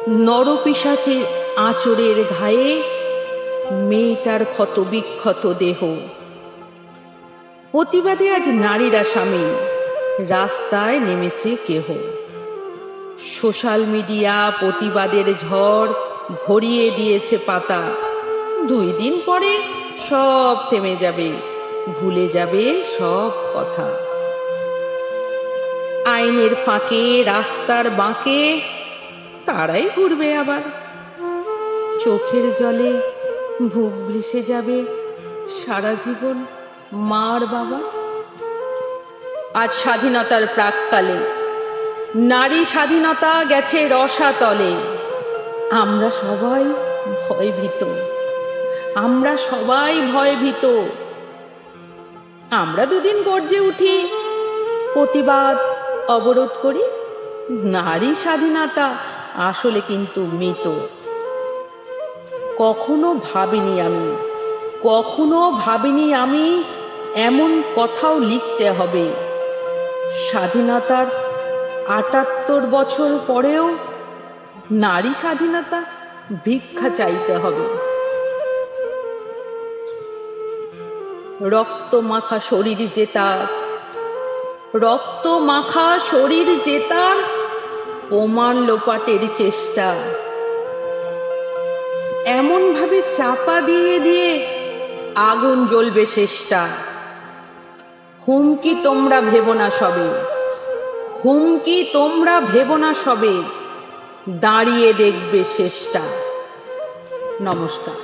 নরপিশাচের আঁচড়ের ঘায়ে মেয়েটার ক্ষত বিক্ষত দেহ। প্রতিবাদে আজ নারীরা সামিল, রাস্তায় নেমেছে কেহ। সোশ্যাল মিডিয়া প্রতিবাদের ঝড় ভরিয়ে দিয়েছে পাতা। 2 দিন পরে সব থেমে যাবে, ভুলে যাবে সব কথা। আইনের ফাঁকে, রাস্তার বাঁকে তারাই ঘুরবে আবার। চোখের জলে বুক ভেসে যাবে সারা জীবন মার বাবা। আজ স্বাধীনতার প্রাক্কালে নারী স্বাধীনতা গেছে রসাতলে। আমরা সবাই ভয়ভীত, আমরা সবাই ভয়ভীত। আমরা 2 দিন গর্জে উঠি, প্রতিবাদ অবরোধ করি। নারী স্বাধীনতা আসলে কিন্তু মৃত। কখনো ভাবিনি আমি এমন কথাও লিখতে হবে। স্বাধীনতার 78 বছর পরেও নারী স্বাধীনতা ভিক্ষা চাইতে হবে। রক্ত মাখা শরীর জেতার প্রমাণ লোপাটের চেষ্টা। এমন ভাবে চাপা দিয়ে দিয়ে আগুন জ্বলবে শেষটা। হুমকি তোমরা ভেবো না সবে, দাঁড়িয়ে দেখবে শেষটা। নমস্কার।